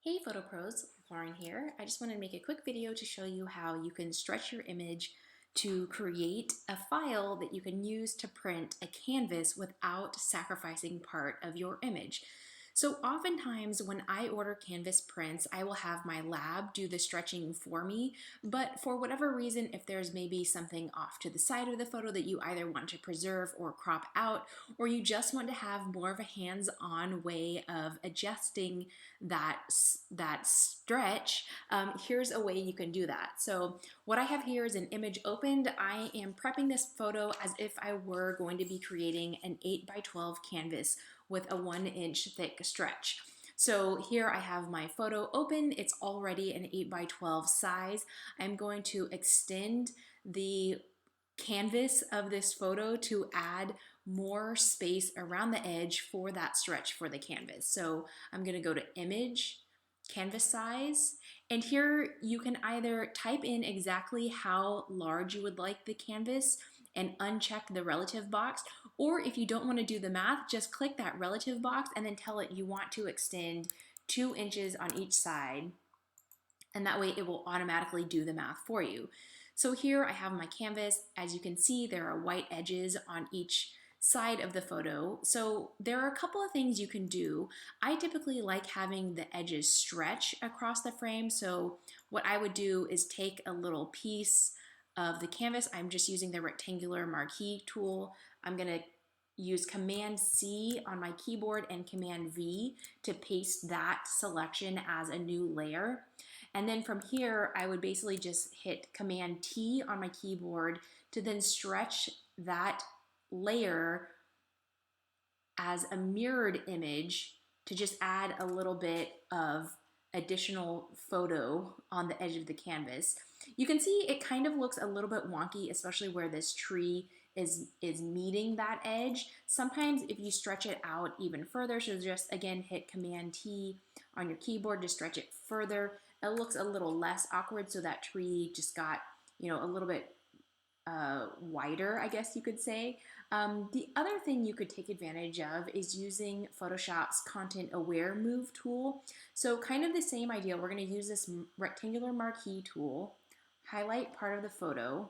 Hey Photo Pros, Lauren here. I just wanted to make a quick video to show you how you can stretch your image to create a file that you can use to print a canvas without sacrificing part of your image. So oftentimes when I order canvas prints, I will have my lab do the stretching for me, but for whatever reason, if there's maybe something off to the side of the photo that you either want to preserve or crop out, or you just want to have more of a hands-on way of adjusting that stretch, here's a way you can do that. So what I have here is an image opened. I am prepping this photo as if I were going to be creating an 8x12 canvas with a 1-inch thick stretch. So here I have my photo open. It's already an 8x12 size. I'm going to extend the canvas of this photo to add more space around the edge for that stretch for the canvas. So I'm going to go to Image, Canvas Size, and here you can either type in exactly how large you would like the canvas and uncheck the relative box, or if you don't want to do the math, just click that relative box and then tell it you want to extend 2 inches on each side, and that way it will automatically do the math for you. So here I have my canvas. As you can see, there are white edges on each side of the photo. So there are a couple of things you can do. I typically like having the edges stretch across the frame. So what I would do is take a little piece of the canvas. I'm just using the rectangular marquee tool. I'm gonna use Command C on my keyboard and Command V to paste that selection as a new layer. And then from here, I would basically just hit Command T on my keyboard to then stretch that layer as a mirrored image to just add a little bit of additional photo on the edge of the canvas. You can see it kind of looks a little bit wonky, especially where this tree is meeting that edge. Sometimes if you stretch it out even further, so just again hit Command T on your keyboard to stretch it further, it looks a little less awkward, so that tree just got, you know, a little bit wider, I guess you could say. The other thing you could take advantage of is using Photoshop's Content Aware Move tool. So kind of the same idea. We're going to use this rectangular marquee tool, highlight part of the photo,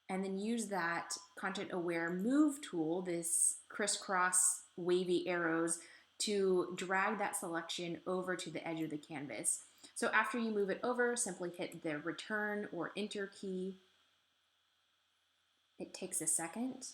and then use that Content Aware Move tool, this crisscross wavy arrows, to drag that selection over to the edge of the canvas. So after you move it over, simply hit the Return or Enter key. It takes a second.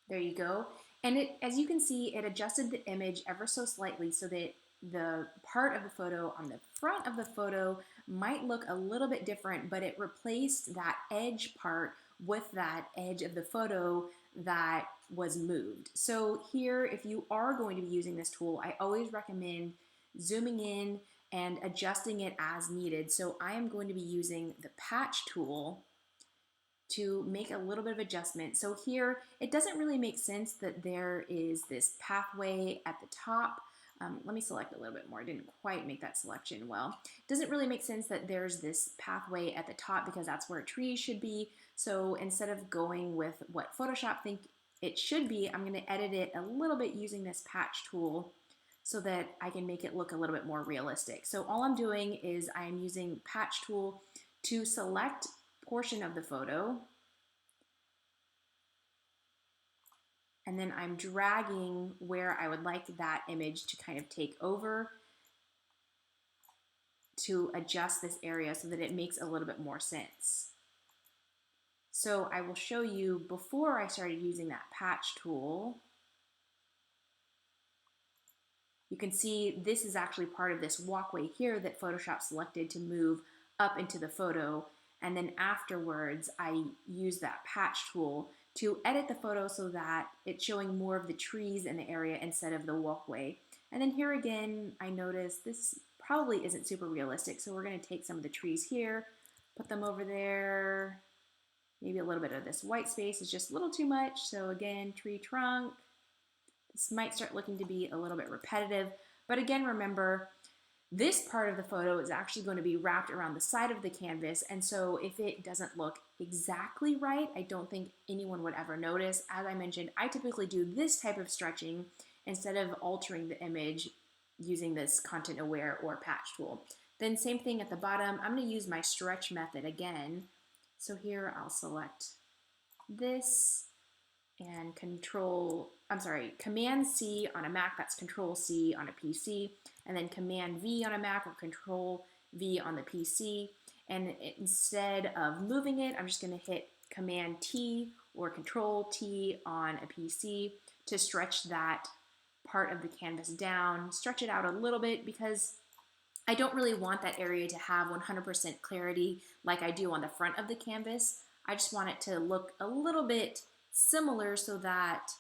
There you go. And it, as you can see, it adjusted the image ever so slightly so that the part of the photo on the front of the photo might look a little bit different, but it replaced that edge part with that edge of the photo that was moved. So here, if you are going to be using this tool, I always recommend zooming in and adjusting it as needed. So I am going to be using the patch tool to make a little bit of adjustment. So here, it doesn't really make sense that there is this pathway at the top. Let me select a little bit more. I didn't quite make that selection well. It doesn't really make sense that there's this pathway at the top because that's where trees should be. So instead of going with what Photoshop think it should be, I'm gonna edit it a little bit using this patch tool so that I can make it look a little bit more realistic. So all I'm doing is I'm using patch tool to select portion of the photo, and then I'm dragging where I would like that image to kind of take over to adjust this area so that it makes a little bit more sense. So I will show you before I started using that patch tool. You can see this is actually part of this walkway here that Photoshop selected to move up into the photo. And then afterwards, I use that patch tool to edit the photo so that it's showing more of the trees in the area instead of the walkway. And then here again, I notice this probably isn't super realistic. So we're gonna take some of the trees here, put them over there. Maybe a little bit of this white space is just a little too much. So again, tree trunk. This might start looking to be a little bit repetitive, but again, remember, This part of the photo is actually going to be wrapped around the side of the canvas, and so if it doesn't look exactly right, I don't think anyone would ever notice. As I mentioned, I typically do this type of stretching instead of altering the image using this content aware or patch tool. Then same thing at the bottom, I'm going to use my stretch method again. So here I'll select this and Command C on a Mac, that's Control C on a PC, and then Command V on a Mac or Control V on the PC. And instead of moving it, I'm just going to hit Command T or Control T on a PC to stretch that part of the canvas down, stretch it out a little bit because I don't really want that area to have 100% clarity like I do on the front of the canvas. I just want it to look a little bit similar so that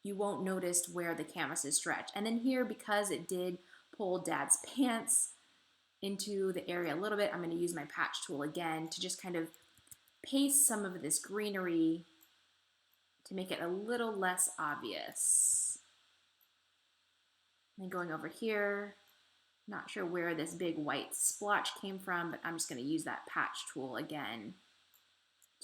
you won't notice where the canvas is stretched. And then here, because it did pull Dad's pants into the area a little bit, I'm going to use my patch tool again to just kind of paste some of this greenery to make it a little less obvious. And then going over here, not sure where this big white splotch came from, but I'm just going to use that patch tool again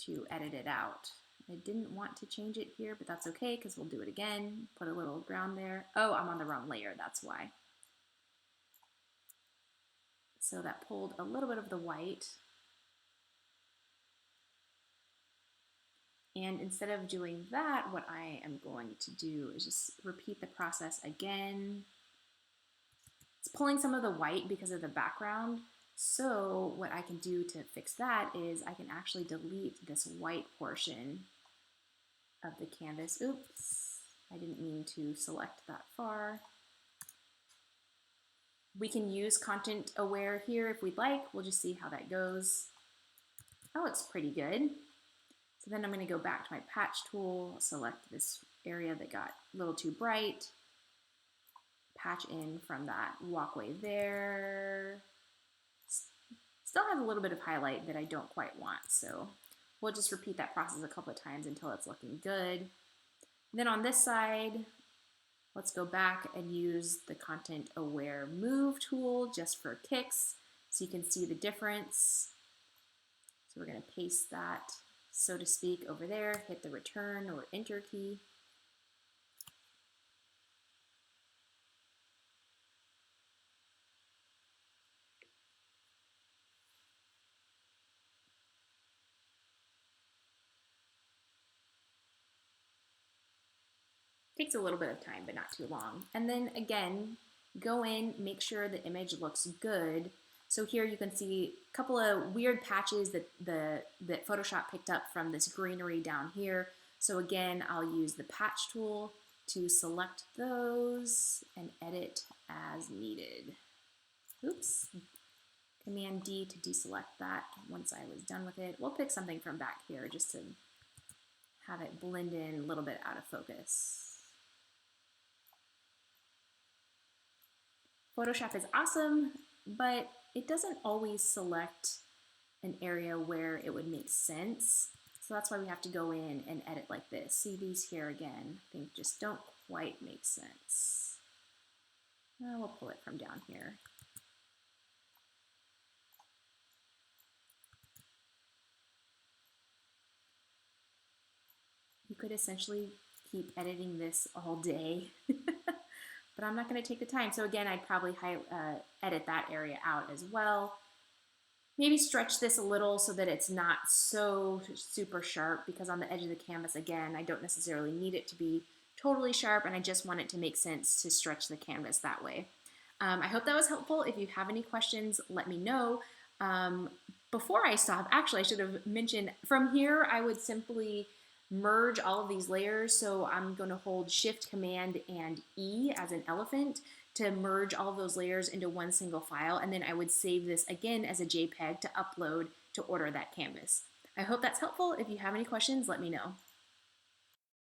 to edit it out. I didn't want to change it here, but that's okay because we'll do it again. Put a little ground there. Oh, I'm on the wrong layer, that's why. So that pulled a little bit of the white. And instead of doing that, what I am going to do is just repeat the process again. It's pulling some of the white because of the background. So what I can do to fix that is I can actually delete this white portion of the canvas. Oops, I didn't mean to select that far. We can use content aware here if we'd like. We'll just see how that goes. Oh, it's pretty good. So then I'm going to go back to my patch tool, select this area that got a little too bright, patch in from that walkway there. Still has a little bit of highlight that I don't quite want, so we'll just repeat that process a couple of times until it's looking good. And then on this side, let's go back and use the content aware move tool just for kicks so you can see the difference. So we're going to paste that, so to speak, over there, hit the return or enter key. Takes a little bit of time, but not too long. And then again, go in, make sure the image looks good. So here you can see a couple of weird patches that Photoshop picked up from this greenery down here. So again, I'll use the patch tool to select those and edit as needed. Oops. Command D to deselect that once I was done with it. We'll pick something from back here just to have it blend in a little bit out of focus. Photoshop is awesome, but it doesn't always select an area where it would make sense. So that's why we have to go in and edit like this. See these here again, I think just don't quite make sense. We'll pull it from down here. You could essentially keep editing this all day. But I'm not going to take the time. So again, I'd probably edit that area out as well. Maybe stretch this a little so that it's not so super sharp, because on the edge of the canvas, again, I don't necessarily need it to be totally sharp, and I just want it to make sense to stretch the canvas that way. I hope that was helpful. If you have any questions, let me know. Before I stop, actually, I should have mentioned from here, I would simply merge all of these layers. So I'm going to hold Shift, Command, and E as an elephant to merge all of those layers into one single file. And then I would save this again as a JPEG to upload to order that canvas. I hope that's helpful. If you have any questions, let me know.